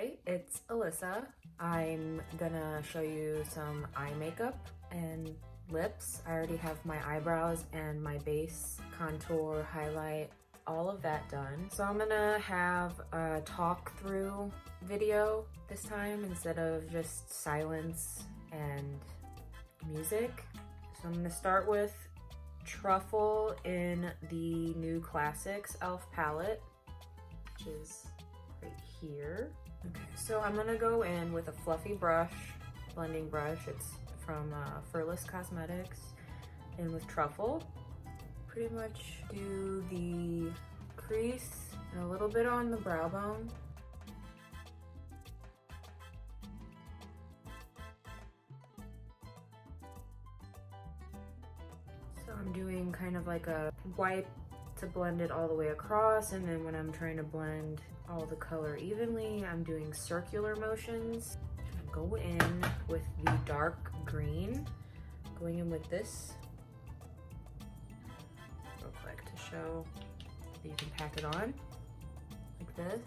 Hey, it's Alyssa. I'm gonna show you some eye makeup and lips. I already have my eyebrows and my base, contour, highlight, all of that done. So I'm gonna have a talk through video this time instead of just silence and music. So I'm gonna start with Truffle in the new Classics e.l.f. palette, which is right here. Okay, so I'm gonna go in with a fluffy brush, blending brush. It's from Furless Cosmetics, and with Truffle. Pretty much do the crease and a little bit on the brow bone. So I'm doing kind of like a wipe to blend it all the way across, and then when I'm trying to blend all the color evenly, I'm doing circular motions. I go in with the dark green, going in with this real quick to show that you can pack it on like this.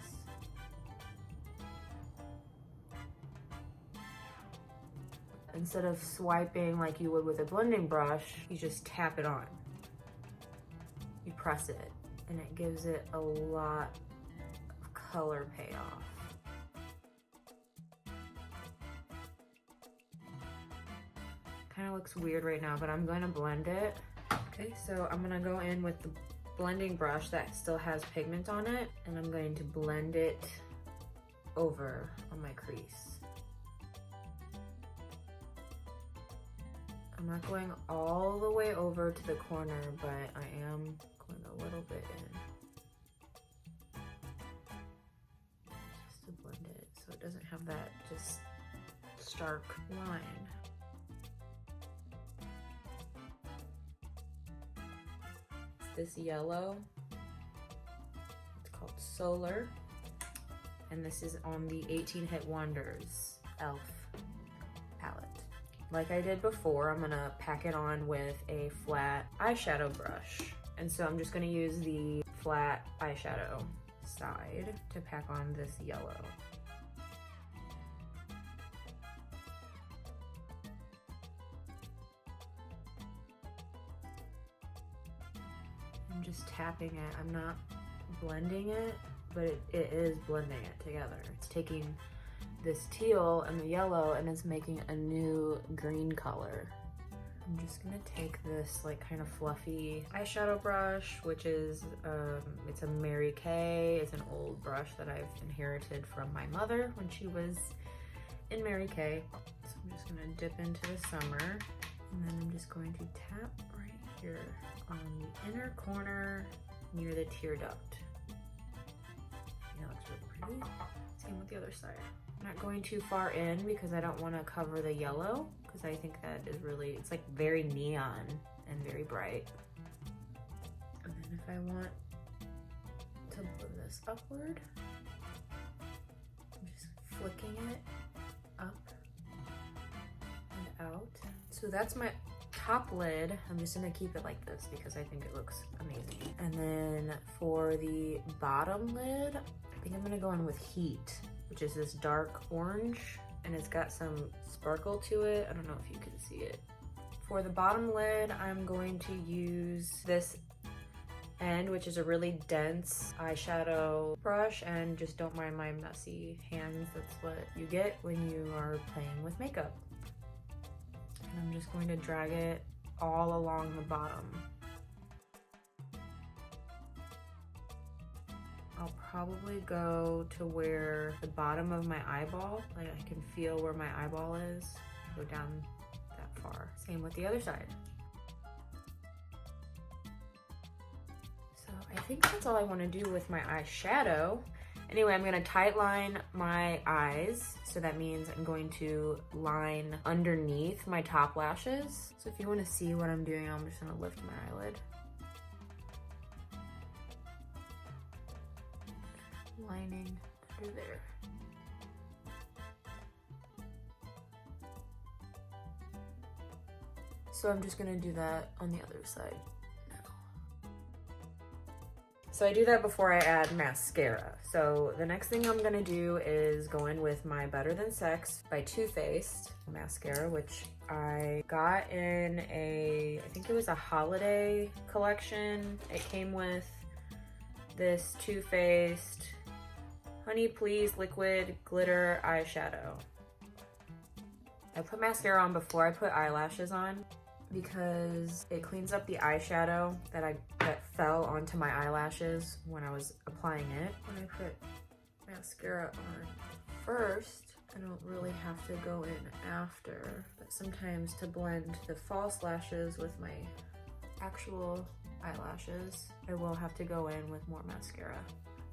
Instead of swiping like you would with a blending brush, you just tap it on. You press it, and it gives it a lot of color payoff. Kind of looks weird right now, but I'm going to blend it. Okay, so I'm going to go in with the blending brush that still has pigment on it, and I'm going to blend it over on my crease. I'm not going all the way over to the corner, but I am going a little bit in. Just to blend it so it doesn't have that just stark line. It's this yellow. It's called Solar. And this is on the 18 Hit Wonders e.l.f. palette. Like I did before, I'm gonna pack it on with a flat eyeshadow brush. And so I'm just gonna use the flat eyeshadow side to pack on this yellow. I'm just tapping it. I'm not blending it, but it is blending it together. It's taking this teal and the yellow and it's making a new green color. I'm just gonna take this like kind of fluffy eyeshadow brush, which is it's a MaryKay. It's an old brush that I've inherited from my mother when she was in MaryKay. So I'm just gonna dip into the summer, and then I'm just going to tap right here on the inner corner near the tear duct. That looks really pretty. Same with the other side. I'm not going too far in because I don't want to cover the yellow, because I think that is really, it's like very neon and very bright. And then if I want to blow this upward, I'm just flicking it up and out. So that's my top lid. I'm just gonna keep it like this because I think it looks amazing. And then for the bottom lid, I think I'm gonna go in with Heat, which is this dark orange, and it's got some sparkle to it. I don't know if you can see it. For the bottom lid, I'm going to use this end, which is a really dense eyeshadow brush, and just don't mind my messy hands. That's what you get when you are playing with makeup. And I'm just going to drag it all along the bottom. I'll probably go to where the bottom of my eyeball, like I can feel where my eyeball is, go down that far. Same with the other side. So I think that's all I want to do with my eyeshadow. Anyway, I'm going to tight line my eyes. So that means I'm going to line underneath my top lashes. So if you want to see what I'm doing, I'm just going to lift my eyelid. Lining through there. So I'm just gonna do that on the other side now. So I do that before I add mascara. So the next thing I'm gonna do is go in with my Better Than Sex by Too Faced mascara, which I got in I think it was a holiday collection. It came with this Too Faced Honey Please Liquid Glitter Eyeshadow. I put mascara on before I put eyelashes on because it cleans up the eyeshadow that fell onto my eyelashes when I was applying it. When I put mascara on first, I don't really have to go in after, but sometimes to blend the false lashes with my actual eyelashes, I will have to go in with more mascara.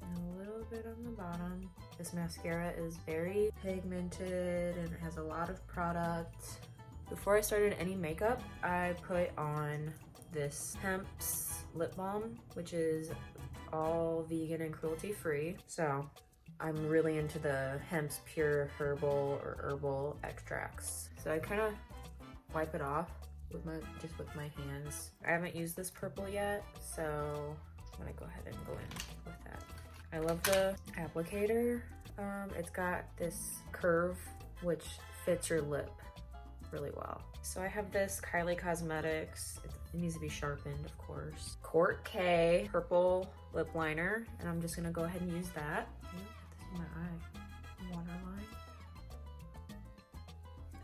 And a little bit on the bottom. This mascara is very pigmented and it has a lot of product. Before I started any makeup, I put on this Hemp's lip balm, which is all vegan and cruelty free. So I'm really into the Hemp's pure herbal extracts. So I kind of wipe it off with my hands. I haven't used this purple yet, so I'm gonna go ahead and go in with that. I love the applicator. It's got this curve which fits your lip really well. So I have this Milani Cosmetics. It needs to be sharpened, of course. Court K purple lip liner, and I'm just gonna go ahead and use that. Put this in my eye, waterline.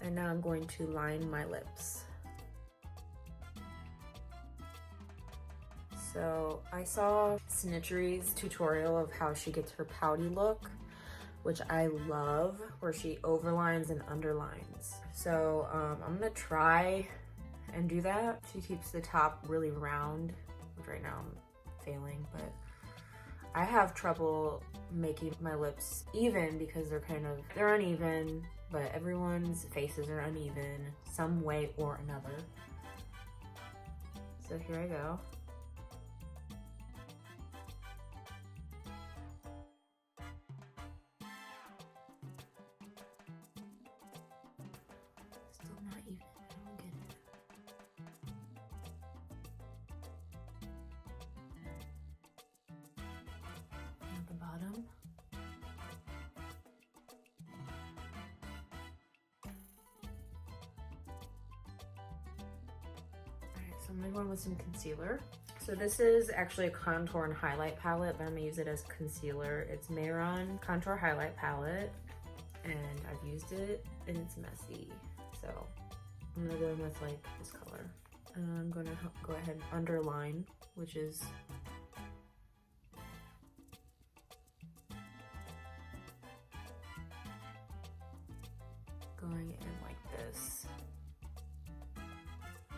And now I'm going to line my lips. So I saw Snitchery's tutorial of how she gets her pouty look, which I love, where she overlines and underlines. So I'm gonna try and do that. She keeps the top really round, which right now I'm failing, but I have trouble making my lips even because they're uneven, but everyone's faces are uneven some way or another. So here I go. So I'm gonna go in with some concealer. So this is actually a contour and highlight palette, but I'm gonna use it as concealer. It's Milani Contour Highlight Palette, and I've used it, and it's messy. So I'm gonna go in with like this color. And I'm gonna go ahead and underline, which is going in like this,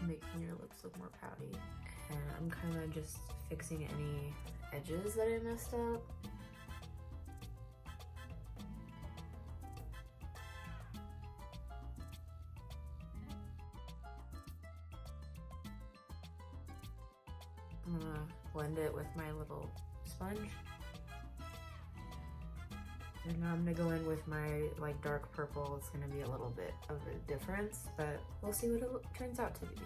making your lips look more pouty. And I'm kind of just fixing any edges that I messed up. I'm gonna blend it with my little sponge. And now I'm gonna go in with my like dark purple. It's gonna be a little bit of a difference, but we'll see what it turns out to be.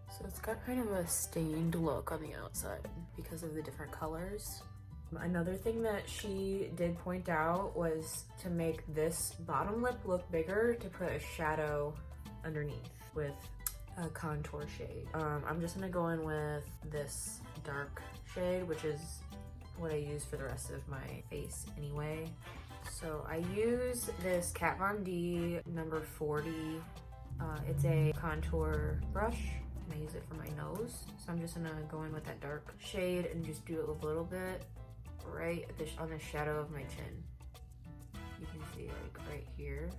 So it's got kind of a stained look on the outside because of the different colors. Another thing that she did point out was to make this bottom lip look bigger, to put a shadow underneath with a contour shade. I'm just gonna go in with this dark shade, which is what I use for the rest of my face anyway. So I use this Kat Von D number 40. It's a contour brush, and I use it for my nose. So I'm just gonna go in with that dark shade and just do it a little bit right on the shadow of my chin. You can see like right here.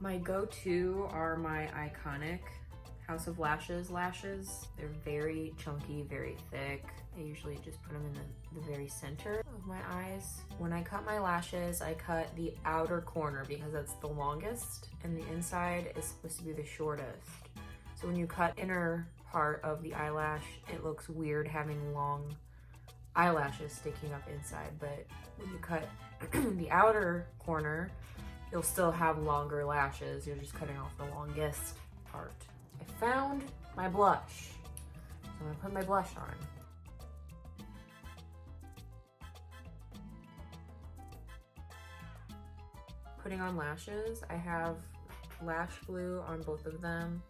My go-to are my iconic House of Lashes lashes. They're very chunky, very thick. I usually just put them in the very center of my eyes. When I cut my lashes, I cut the outer corner because that's the longest, and the inside is supposed to be the shortest. So when you cut inner part of the eyelash, it looks weird having long eyelashes sticking up inside, but when you cut the outer corner, you'll still have longer lashes. You're just cutting off the longest part. I found my blush, so I'm gonna put my blush on. Putting on lashes, I have lash glue on both of them,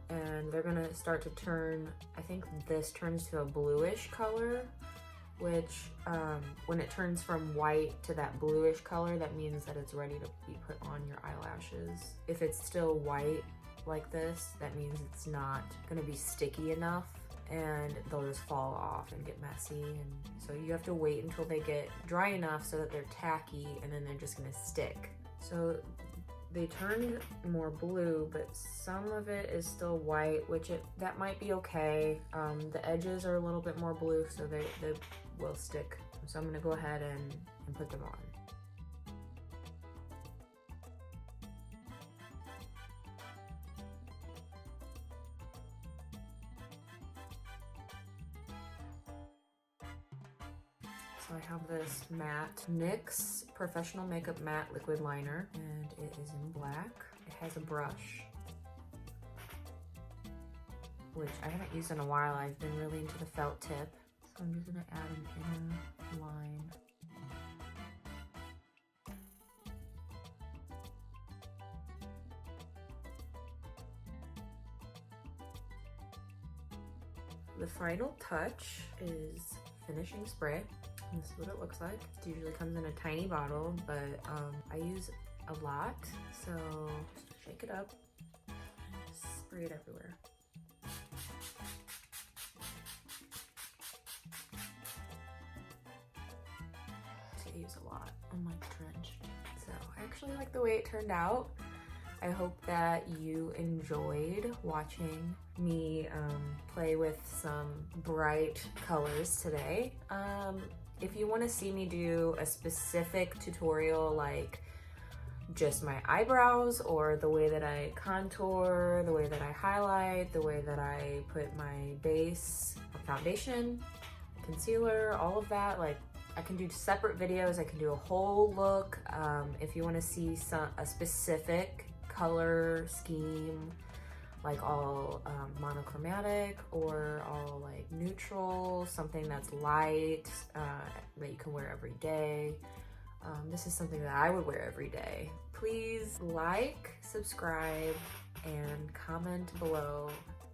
and they're gonna start to turn, I think this turns to a bluish color, which when it turns from white to that bluish color, that means that it's ready to be put on your eyelashes. If it's still white like this, that means it's not gonna be sticky enough and they'll just fall off and get messy. And so you have to wait until they get dry enough so that they're tacky, and then they're just gonna stick. So they turned more blue, but some of it is still white, which that might be okay. The edges are a little bit more blue, so they will stick. So I'm gonna go ahead and put them on. So I have this matte NYX Professional Makeup Matte Liquid Liner, and it is in black. It has a brush, which I haven't used in a while. I've been really into the felt tip. So I'm just gonna add an inner line. The final touch is finishing spray. And this is what it looks like. It usually comes in a tiny bottle, but I use a lot, so just shake it up, spray it everywhere. I use a lot. I'm like drenched. So I actually like the way it turned out. I hope that you enjoyed watching me play with some bright colors today. If you want to see me do a specific tutorial, like just my eyebrows or the way that I contour, the way that I highlight, the way that I put my base, foundation, concealer, all of that, like I can do separate videos. I can do a whole look. If you want to see a specific color scheme, like all monochromatic or all like neutral, something that's light that you can wear every day. This is something that I would wear every day. Please like, subscribe, and comment below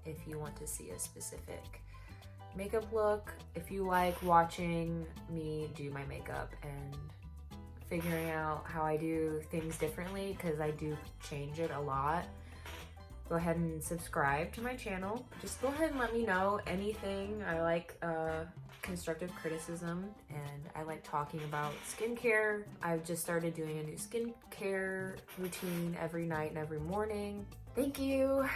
if you want to see a specific makeup look. If you like watching me do my makeup and figuring out how I do things differently, because I do change it a lot, go ahead and subscribe to my channel. Just go ahead and let me know anything. I like constructive criticism, and I like talking about skincare. I've just started doing a new skincare routine every night and every morning. Thank you.